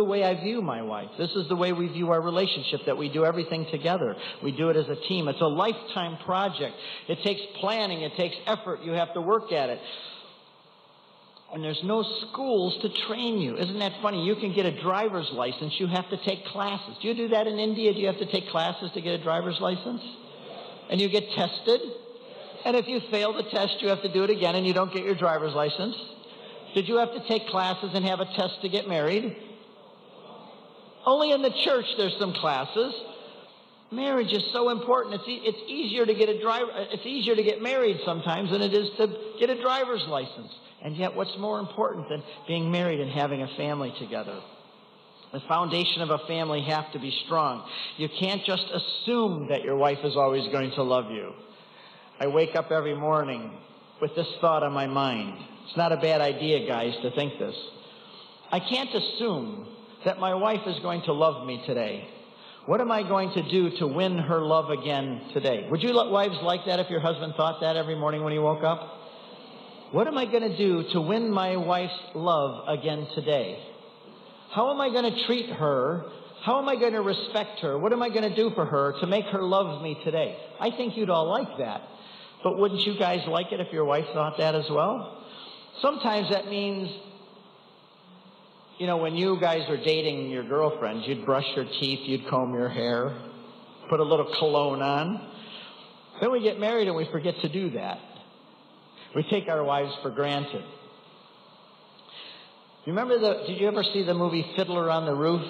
the way I view my wife. This is the way we view our relationship, that we do everything together. We do it as a team. It's a lifetime project. It takes planning. It takes effort. You have to work at it. And there's no schools to train you. Isn't that funny? You can get a driver's license. You have to take classes. Do you do that in India? Do you have to take classes to get a driver's license? And you get tested? And if you fail the test, you have to do it again and you don't get your driver's license. Did you have to take classes and have a test to get married? Only in the church there's some classes. Marriage is so important. It's easier to get married sometimes than it is to get a driver's license. And yet, what's more important than being married and having a family together? The foundation of a family has to be strong. You can't just assume that your wife is always going to love you. I wake up every morning with this thought on my mind. It's not a bad idea, guys, to think this. I can't assume that my wife is going to love me today. What am I going to do to win her love again today? Would you wives like that if your husband thought that every morning when he woke up? What am I going to do to win my wife's love again today? How am I going to treat her? How am I going to respect her? What am I going to do for her to make her love me today? I think you'd all like that. But wouldn't you guys like it if your wife thought that as well? Sometimes that means, you know, when you guys are dating your girlfriends, you'd brush your teeth, you'd comb your hair, put a little cologne on. Then we get married and we forget to do that. We take our wives for granted. Did you ever see the movie Fiddler on the Roof?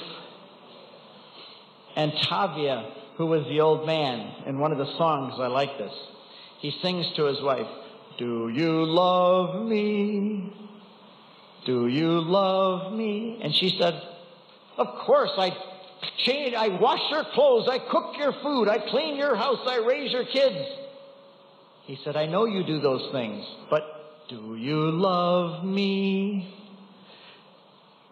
And Tavia, who was the old man, in one of the songs, I like this. He sings to his wife, "Do you love me? Do you love me?" And she said, "Of course, I wash your clothes, I cook your food, I clean your house, I raise your kids." He said, "I know you do those things, but do you love me?"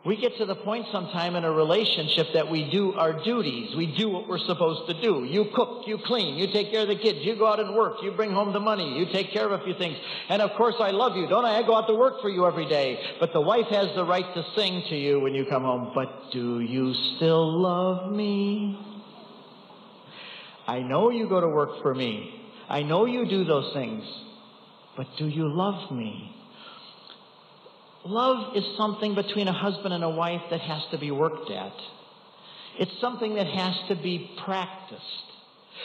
We get to the point sometime in a relationship that we do our duties. We do what we're supposed to do. You cook, you clean, you take care of the kids, you go out and work, you bring home the money, you take care of a few things. And of course I love you, don't I? I go out to work for you every day. But the wife has the right to sing to you when you come home, "But do you still love me? I know you go to work for me. I know you do those things, but do you love me?" Love is something between a husband and a wife that has to be worked at. It's something that has to be practiced.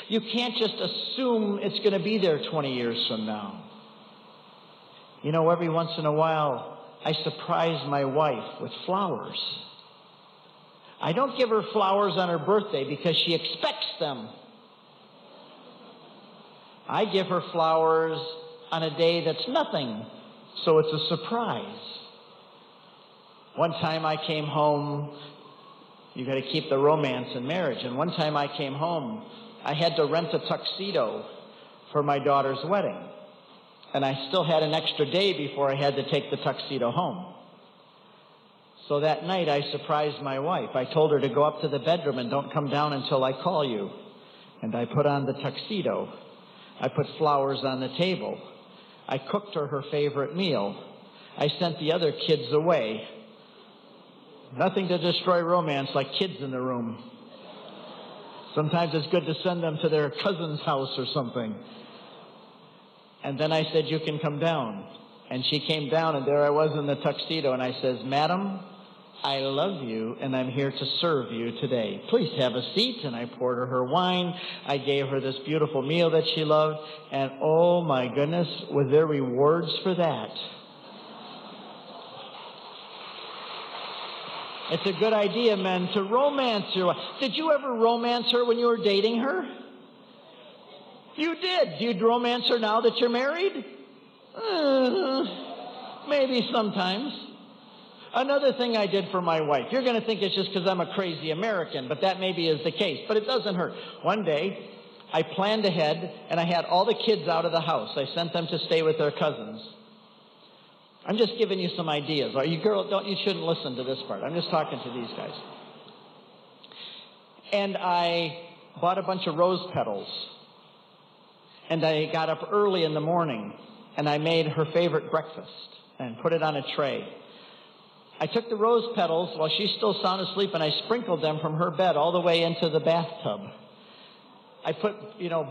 You can't just assume it's going to be there 20 years from now. You know, every once in a while, I surprise my wife with flowers. I don't give her flowers on her birthday because she expects them. I give her flowers on a day that's nothing, so it's a surprise. One time I came home, you got to keep the romance in marriage, and one time I came home, I had to rent a tuxedo for my daughter's wedding, and I still had an extra day before I had to take the tuxedo home. So that night I surprised my wife. I told her to go up to the bedroom and don't come down until I call you. And I put on the tuxedo. I put flowers on the table. I cooked her favorite meal. I sent the other kids away. Nothing to destroy romance like kids in the room. Sometimes it's good to send them to their cousin's house or something. And then I said, "You can come down." And she came down, and there I was in the tuxedo, and I says, "Madam, I love you, and I'm here to serve you today. Please have a seat." And I poured her wine. I gave her this beautiful meal that she loved. And oh my goodness, were there rewards for that? It's a good idea, men, to romance your wife. Did you ever romance her when you were dating her? You did. Do you romance her now that you're married? Maybe sometimes. Another thing I did for my wife. You're going to think it's just because I'm a crazy American, but that maybe is the case. But it doesn't hurt. One day, I planned ahead, and I had all the kids out of the house. I sent them to stay with their cousins. I'm just giving you some ideas. You shouldn't listen to this part. I'm just talking to these guys. And I bought a bunch of rose petals. And I got up early in the morning, and I made her favorite breakfast and put it on a tray. I took the rose petals while she's still sound asleep, and I sprinkled them from her bed all the way into the bathtub. I put,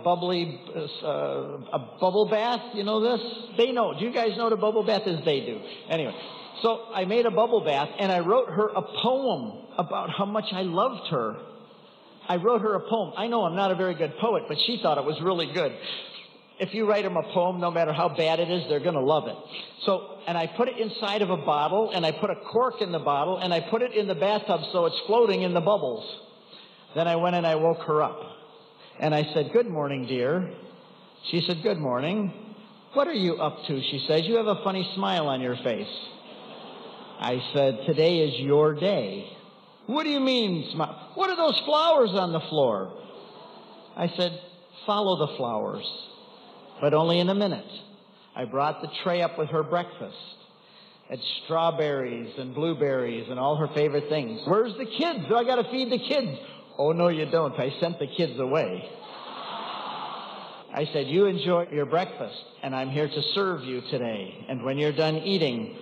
bubbly, a bubble bath. You know this? They know. Do you guys know what a bubble bath is? They do. Anyway, so I made a bubble bath, and I wrote her a poem about how much I loved her. I wrote her a poem. I know I'm not a very good poet, but she thought it was really good. If you write them a poem, no matter how bad it is, they're going to love it. And I put it inside of a bottle, and I put a cork in the bottle, and I put it in the bathtub so it's floating in the bubbles. Then I went and I woke her up. And I said, "Good morning, dear." She said, "Good morning." "What are you up to?" She says. "You have a funny smile on your face." I said, "Today is your day." "What do you mean, smile? What are those flowers on the floor?" I said, "Follow the flowers." But only in a minute. I brought the tray up with her breakfast. Had strawberries and blueberries and all her favorite things. "Where's the kids? I got to feed the kids." "Oh, no, you don't. I sent the kids away." I said, "You enjoy your breakfast, and I'm here to serve you today. And when you're done eating,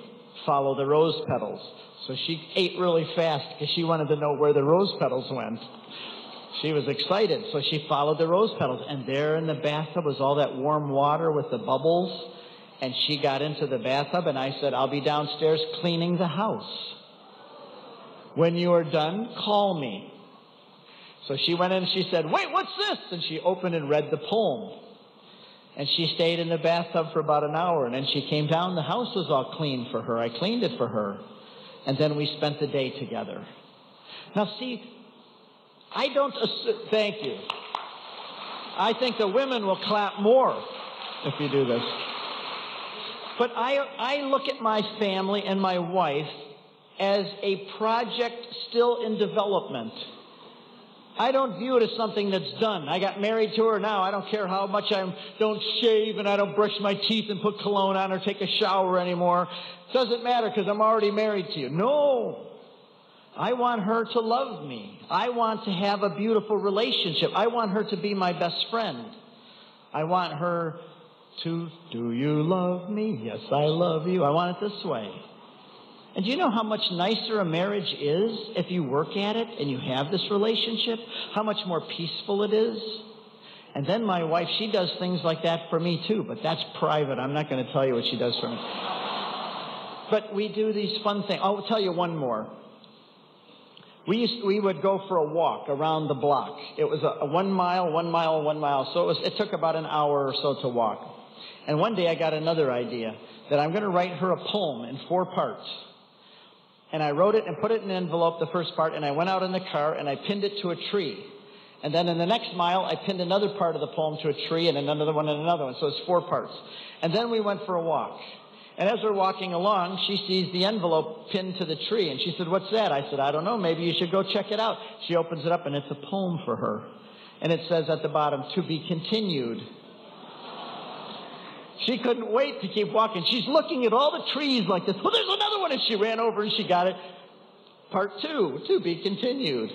follow the rose petals." So she ate really fast because she wanted to know where the rose petals went. She was excited, so she followed the rose petals. And there in the bathtub was all that warm water with the bubbles. And she got into the bathtub, and I said, "I'll be downstairs cleaning the house. When you are done, call me." So she went in and she said, "Wait, what's this?" And she opened and read the poem. And she stayed in the bathtub for about an hour. And then she came down. The house was all clean for her. I cleaned it for her. And then we spent the day together. Now, see, I don't thank you. I think the women will clap more if you do this. But I look at my family and my wife as a project still in development. I don't view it as something that's done. I got married to her now. I don't care how much I don't shave and I don't brush my teeth and put cologne on or take a shower anymore. It doesn't matter because I'm already married to you. No. I want her to love me. I want to have a beautiful relationship. I want her to be my best friend. I want her to, "Do you love me? Yes, I love you." I want it this way. And do you know how much nicer a marriage is if you work at it and you have this relationship? How much more peaceful it is? And then my wife, she does things like that for me too, but that's private. I'm not going to tell you what she does for me. But we do these fun things. I'll tell you one more. We would go for a walk around the block. It was a 1 mile, 1 mile, 1 mile. So it took about an hour or so to walk. And one day I got another idea that I'm going to write her a poem in 4 parts. And I wrote it and put it in an envelope, the first part, and I went out in the car and I pinned it to a tree. And then in the next mile, I pinned another part of the poem to a tree and another one and another one. So it's 4 parts. And then we went for a walk. And as we're walking along, she sees the envelope pinned to the tree. And she said, "What's that?" I said, "I don't know. Maybe you should go check it out." She opens it up, and it's a poem for her. And it says at the bottom, "To be continued." She couldn't wait to keep walking. She's looking at all the trees like this. "Well, there's another one." And she ran over and she got it. Part 2, to be continued.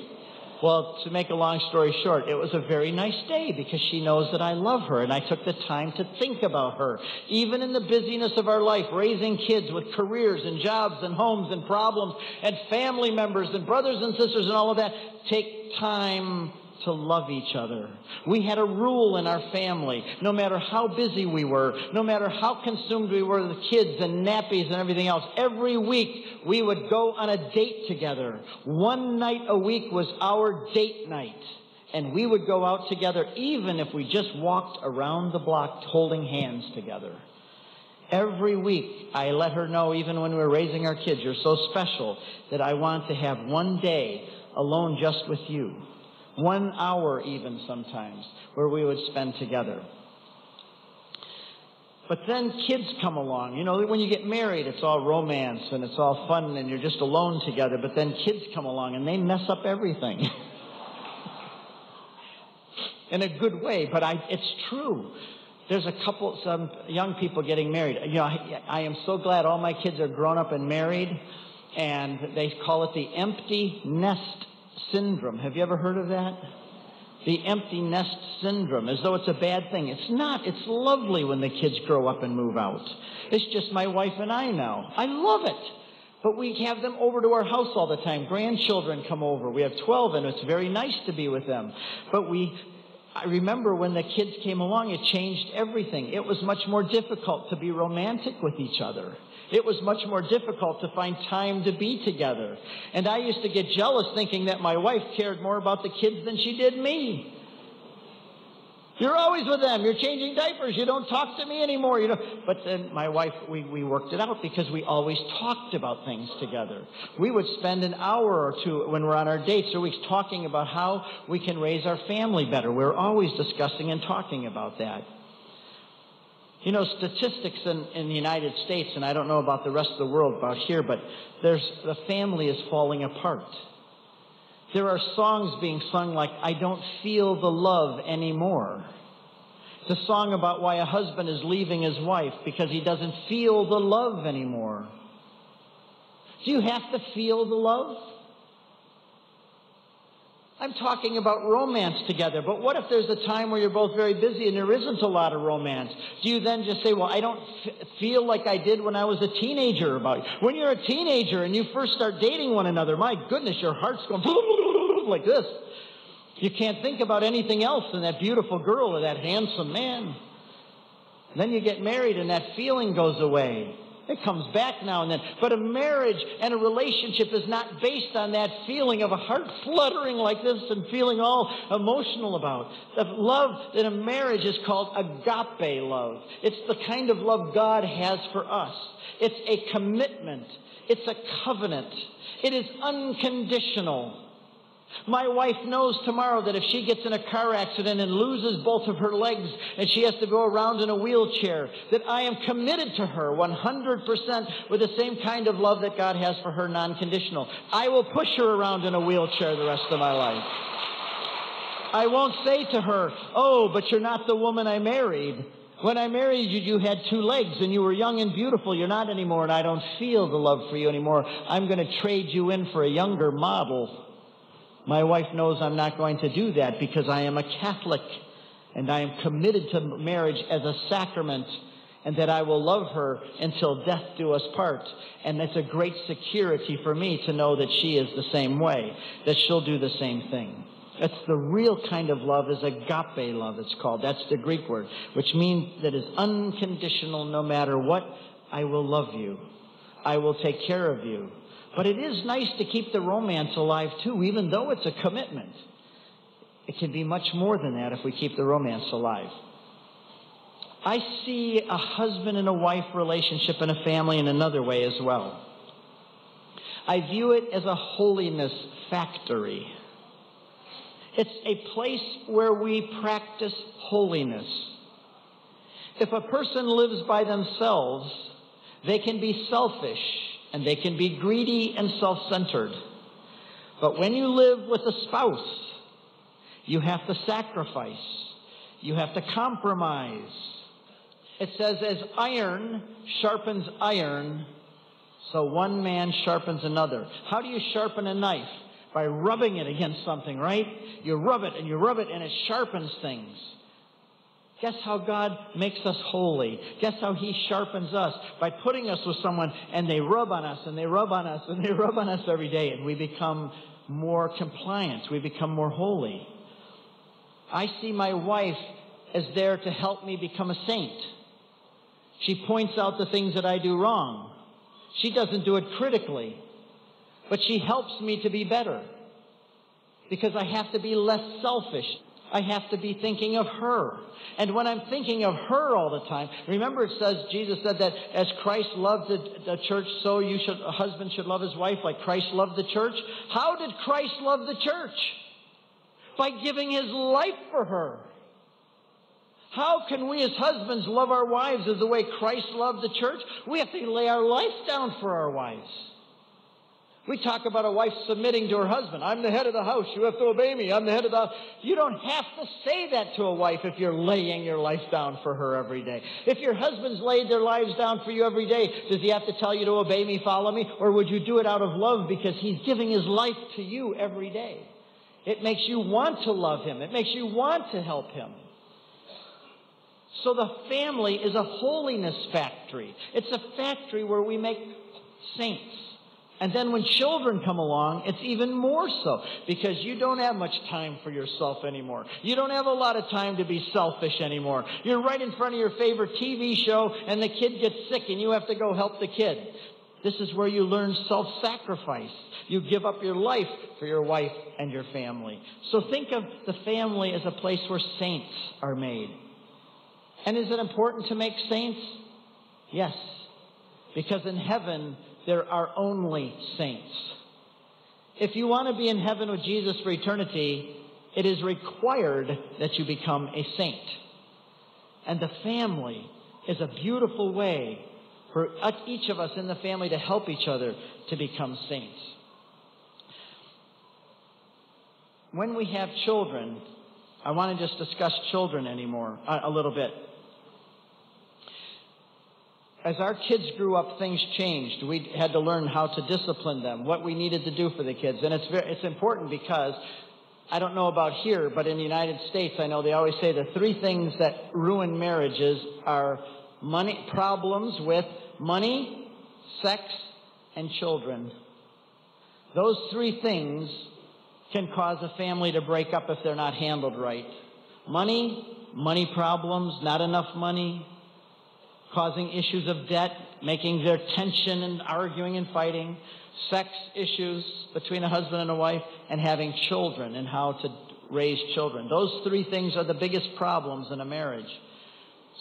Well, to make a long story short, it was a very nice day because she knows that I love her, and I took the time to think about her. Even in the busyness of our life, raising kids with careers and jobs and homes and problems and family members and brothers and sisters and all of that, take time to love each other. We had a rule in our family. No matter how busy we were, no matter how consumed we were with kids and nappies and everything else, every week we would go on a date together. 1 night a week was our date night. And we would go out together even if we just walked around the block holding hands together. Every week I let her know, even when we were raising our kids, "You're so special that I want to have 1 day alone just with you." 1 hour even sometimes, where we would spend together. But then kids come along. You know, when you get married, it's all romance and it's all fun and you're just alone together. But then kids come along and they mess up everything. In a good way, but it's true. There's some young people getting married. You know, I am so glad all my kids are grown up and married, and they call it the empty nest syndrome. Have you ever heard of that? The empty nest syndrome, as though it's a bad thing. It's not. It's lovely when the kids grow up and move out. It's just my wife and I now. I love it. But we have them over to our house all the time. Grandchildren come over. We have 12, and it's very nice to be with them. But I remember when the kids came along, it changed everything. It was much more difficult to be romantic with each other. It was much more difficult to find time to be together. And I used to get jealous thinking that my wife cared more about the kids than she did me. You're always with them. You're changing diapers. You don't talk to me anymore. But then my wife, we worked it out because we always talked about things together. We would spend an hour or two when we're on our dates or weeks talking about how we can raise our family better. We're always discussing and talking about that. Statistics in the United States, and I don't know about the rest of the world about here, but the family is falling apart. There are songs being sung like, I don't feel the love anymore. It's a song about why a husband is leaving his wife because he doesn't feel the love anymore. Do you have to feel the love? I'm talking about romance together, but what if there's a time where you're both very busy and there isn't a lot of romance? Do you then just say, well, I don't feel like I did when I was a teenager about you? When you're a teenager and you first start dating one another, my goodness, your heart's going like this. You can't think about anything else than that beautiful girl or that handsome man. Then you get married and that feeling goes away. It comes back now and then. But a marriage and a relationship is not based on that feeling of a heart fluttering like this and feeling all emotional about. The love in a marriage is called agape love. It's the kind of love God has for us. It's a commitment. It's a covenant. It is unconditional. My wife knows tomorrow that if she gets in a car accident and loses both of her legs and she has to go around in a wheelchair, that I am committed to her 100% with the same kind of love that God has for her, non-conditional. I will push her around in a wheelchair the rest of my life. I won't say to her, oh, but you're not the woman I married. When I married you, you had 2 legs and you were young and beautiful. You're not anymore, and I don't feel the love for you anymore. I'm going to trade you in for a younger model. My wife knows I'm not going to do that because I am a Catholic and I am committed to marriage as a sacrament and that I will love her until death do us part. And that's a great security for me to know that she is the same way, that she'll do the same thing. That's the real kind of love is agape love, it's called. That's the Greek word, which means that is unconditional no matter what. I will love you. I will take care of you. But it is nice to keep the romance alive, too, even though it's a commitment. It can be much more than that if we keep the romance alive. I see a husband and a wife relationship in a family in another way as well. I view it as a holiness factory. It's a place where we practice holiness. If a person lives by themselves, they can be selfish. And they can be greedy and self-centered. But when you live with a spouse, you have to sacrifice. You have to compromise. It says, as iron sharpens iron, so one man sharpens another. How do you sharpen a knife? By rubbing it against something, right? You rub it and it sharpens things. Guess how God makes us holy? Guess how He sharpens us? By putting us with someone and they rub on us and they rub on us and they rub on us every day and we become more compliant. We become more holy. I see my wife as there to help me become a saint. She points out the things that I do wrong. She doesn't do it critically, but she helps me to be better because I have to be less selfish. I have to be thinking of her. And when I'm thinking of her all the time, remember it says, Jesus said that as Christ loved the church, so a husband should love his wife like Christ loved the church. How did Christ love the church? By giving His life for her. How can we as husbands love our wives as the way Christ loved the church? We have to lay our life down for our wives. We talk about a wife submitting to her husband. I'm the head of the house. You have to obey me. I'm the head of the house. You don't have to say that to a wife if you're laying your life down for her every day. If your husband's laid their lives down for you every day, does he have to tell you to obey me, follow me? Or would you do it out of love because he's giving his life to you every day? It makes you want to love him. It makes you want to help him. So the family is a holiness factory. It's a factory where we make saints. And then when children come along, it's even more so, because you don't have much time for yourself anymore. You don't have a lot of time to be selfish anymore. You're right in front of your favorite TV show, and the kid gets sick, and you have to go help the kid. This is where you learn self-sacrifice. You give up your life for your wife and your family. So think of the family as a place where saints are made. And is it important to make saints? Yes, because in heaven, there are only saints. If you want to be in heaven with Jesus for eternity, it is required that you become a saint. And the family is a beautiful way for each of us in the family to help each other to become saints. When we have children, I want to just discuss children a little bit. As our kids grew up, things changed. We had to learn how to discipline them, what we needed to do for the kids. And it's important because, I don't know about here, but in the United States, I know they always say the three things that ruin marriages are problems with money, sex, and children. Those three things can cause a family to break up if they're not handled right. Money problems, not enough money, causing issues of debt, making there tension and arguing and fighting, sex issues between a husband and a wife, and having children and how to raise children. Those three things are the biggest problems in a marriage.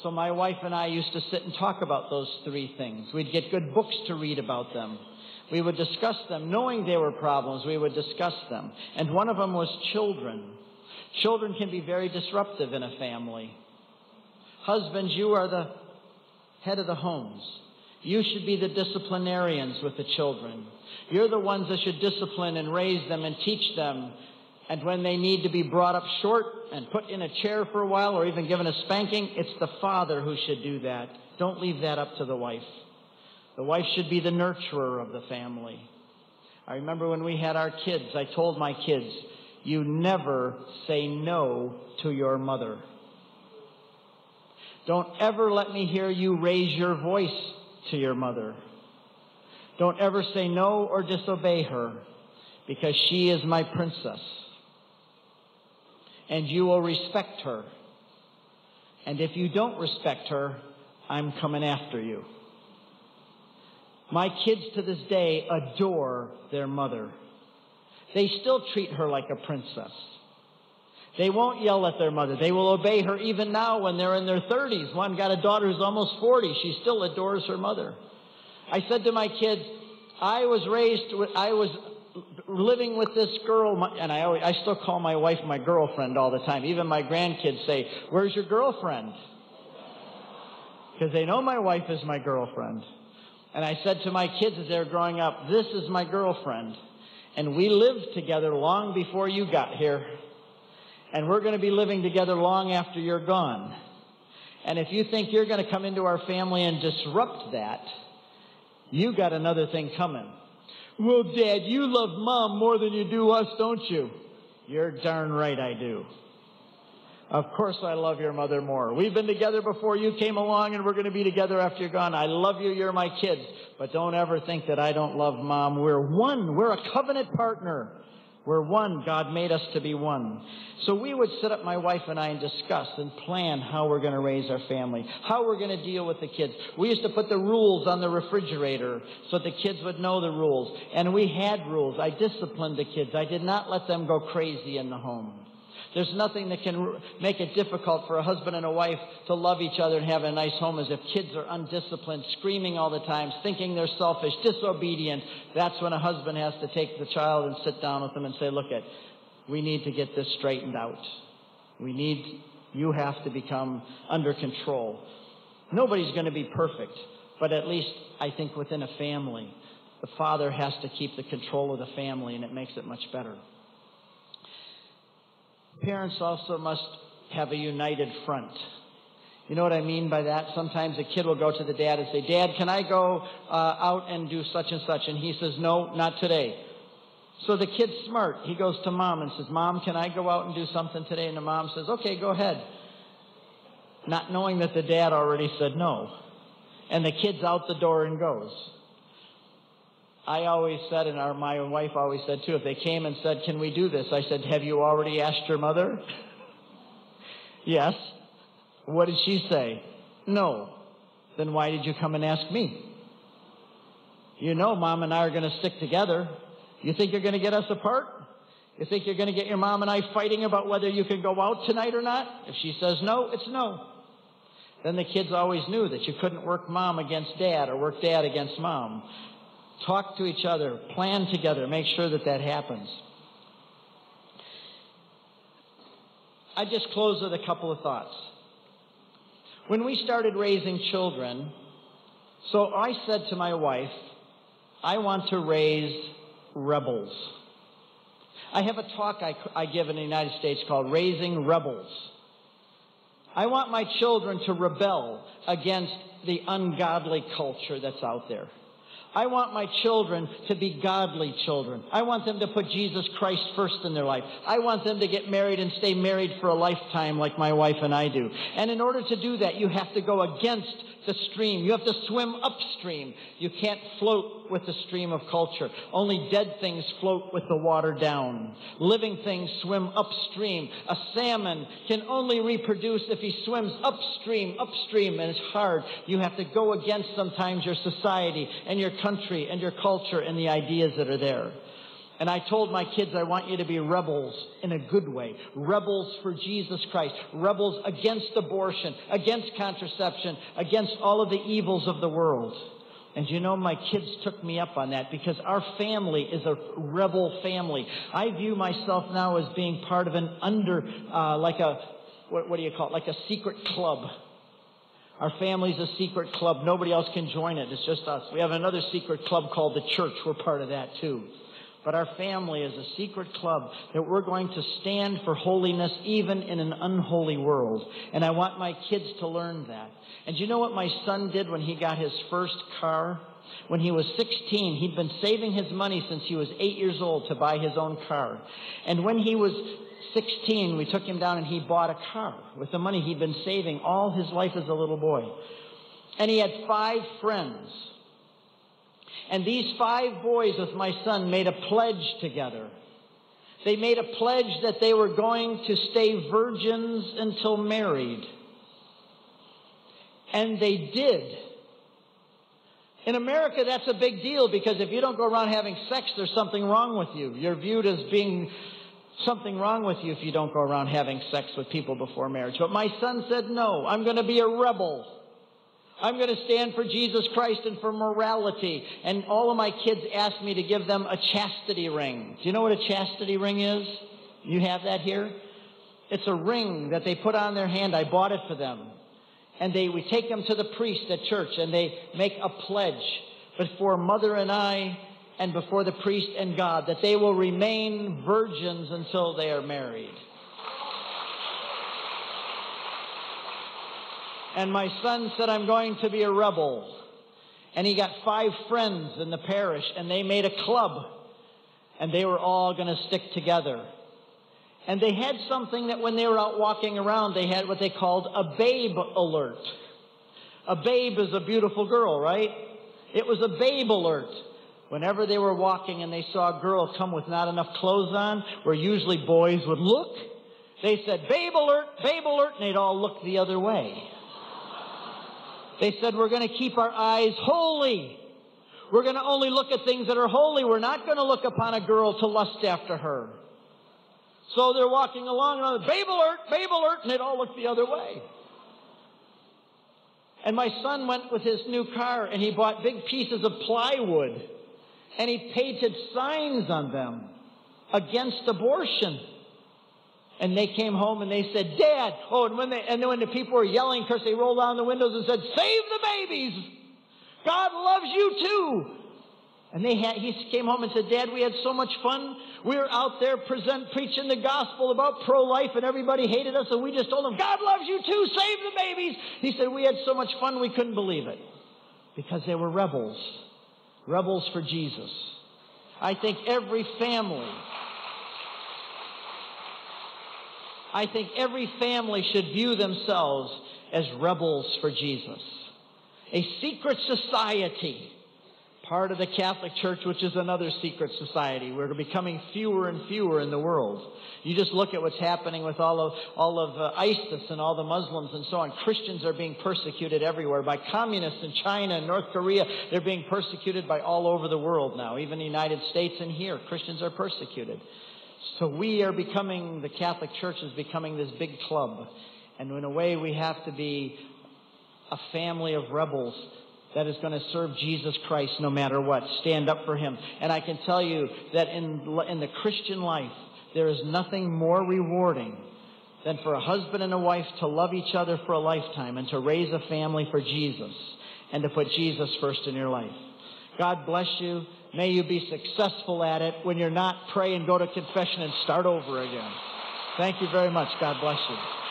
So my wife and I used to sit and talk about those three things. We'd get good books to read about them. We would discuss them. Knowing they were problems, we would discuss them. And one of them was children. Children can be very disruptive in a family. Husbands, you are the head of the homes. You should be the disciplinarians with the children. You're the ones that should discipline and raise them and teach them. And when they need to be brought up short and put in a chair for a while or even given a spanking, it's the father who should do that. Don't leave that up to the wife. The wife should be the nurturer of the family. I remember when we had our kids, I told my kids, you never say no to your mother. Don't ever let me hear you raise your voice to your mother. Don't ever say no or disobey her, because she is my princess. And you will respect her. And if you don't respect her, I'm coming after you. My kids to this day adore their mother. They still treat her like a princess. They won't yell at their mother. They will obey her even now when they're in their 30s. One got a daughter who's almost 40. She still adores her mother. I said to my kids, I was living with this girl, and I still call my wife my girlfriend all the time. Even my grandkids say, where's your girlfriend? Because they know my wife is my girlfriend. And I said to my kids as they were growing up, this is my girlfriend. And we lived together long before you got here. And we're going to be living together long after you're gone. And if you think you're going to come into our family and disrupt that, you got another thing coming. Well, Dad, you love Mom more than you do us, don't you? You're darn right I do. Of course I love your mother more. We've been together before you came along, and we're going to be together after you're gone. I love you. You're my kids. But don't ever think that I don't love Mom. We're one. We're a covenant partner. We're one. God made us to be one. So we would sit up, my wife and I, and discuss and plan how we're going to raise our family, how we're going to deal with the kids. We used to put the rules on the refrigerator so the kids would know the rules. And we had rules. I disciplined the kids. I did not let them go crazy in the home. There's nothing that can make it difficult for a husband and a wife to love each other and have a nice home as if kids are undisciplined, screaming all the time, thinking they're selfish, disobedient. That's when a husband has to take the child and sit down with them and say, look, we need to get this straightened out. You have to become under control. Nobody's going to be perfect, but at least I think within a family, the father has to keep the control of the family, and it makes it much better. Parents also must have a united front. You know what I mean by that? Sometimes a kid will go to the dad and say, Dad, can I go out and do such and such? And he says, no, not today. So the kid's smart. He goes to Mom and says, Mom, can I go out and do something today? And the mom says, okay, go ahead. Not knowing that the dad already said no. And the kid's out the door and goes. I always said, and my wife always said too, if they came and said, can we do this? I said, have you already asked your mother? Yes. What did she say? No. Then why did you come and ask me? You know Mom and I are going to stick together. You think you're going to get us apart? You think you're going to get your mom and I fighting about whether you can go out tonight or not? If she says no, it's no. Then the kids always knew that you couldn't work mom against dad or work dad against mom. Talk to each other, plan together, make sure that that happens. I just close with a couple of thoughts. When we started raising children, so I said to my wife, I want to raise rebels. I have a talk I give in the United States called Raising Rebels. I want my children to rebel against the ungodly culture that's out there. I want my children to be godly children. I want them to put Jesus Christ first in their life. I want them to get married and stay married for a lifetime like my wife and I do. And in order to do that, you have to go against the stream. You have to swim upstream. You can't float with the stream of culture. Only dead things float with the water down. Living things swim upstream. A salmon can only reproduce if he swims upstream, and it's hard. You have to go against sometimes your society and your country and your culture and the ideas that are there. And I told my kids, I want you to be rebels in a good way. Rebels for Jesus Christ. Rebels against abortion, against contraception, against all of the evils of the world. And you know, my kids took me up on that because our family is a rebel family. I view myself now as being part of an like a secret club. Our family's a secret club. Nobody else can join it. It's just us. We have another secret club called the church. We're part of that too. But our family is a secret club that we're going to stand for holiness even in an unholy world. And I want my kids to learn that. And you know what my son did when he got his first car? When he was 16, he'd been saving his money since he was 8 years old to buy his own car. And when he was 16, we took him down and he bought a car with the money he'd been saving all his life as a little boy. And he had 5 friends. And these 5 boys with my son made a pledge together. They made a pledge that they were going to stay virgins until married. And they did. In America, that's a big deal because if you don't go around having sex, there's something wrong with you. You're viewed as being something wrong with you if you don't go around having sex with people before marriage. But my son said, no, I'm going to be a rebel. I'm going to stand for Jesus Christ and for morality. And all of my kids asked me to give them a chastity ring. Do you know what a chastity ring is? You have that here? It's a ring that they put on their hand. I bought it for them. And we take them to the priest at church and they make a pledge before Mother and I and before the priest and God that they will remain virgins until they are married. And my son said, I'm going to be a rebel. And he got 5 friends in the parish, and they made a club. And they were all going to stick together. And they had something that when they were out walking around, they had what they called a babe alert. A babe is a beautiful girl, right? It was a babe alert. Whenever they were walking and they saw a girl come with not enough clothes on, where usually boys would look, they said, babe alert, and they'd all look the other way. They said, we're going to keep our eyes holy. We're going to only look at things that are holy. We're not going to look upon a girl to lust after her. So they're walking along, and babe alert, and they'd all look the other way. And my son went with his new car, and he bought big pieces of plywood, and he painted signs on them against abortion. And they came home and they said, Dad. Oh, and then when the people were yelling, because they rolled down the windows and said, save the babies. God loves you too. And he came home and said, Dad, we had so much fun. We were out there preaching the gospel about pro-life, and everybody hated us, and we just told them, God loves you too. Save the babies. He said, we had so much fun we couldn't believe it. Because they were rebels. Rebels for Jesus. I think every family should view themselves as rebels for Jesus. A secret society, part of the Catholic Church, which is another secret society. We're becoming fewer and fewer in the world. You just look at what's happening with all of ISIS and all the Muslims and so on. Christians are being persecuted everywhere by communists in China and North Korea. They're being persecuted by all over the world now. Even the United States and here, Christians are persecuted. So the Catholic Church is becoming this big club. And in a way, we have to be a family of rebels that is going to serve Jesus Christ no matter what. Stand up for Him. And I can tell you that in the Christian life, there is nothing more rewarding than for a husband and a wife to love each other for a lifetime and to raise a family for Jesus and to put Jesus first in your life. God bless you. May you be successful at it. When you're not, pray and go to confession and start over again. Thank you very much. God bless you.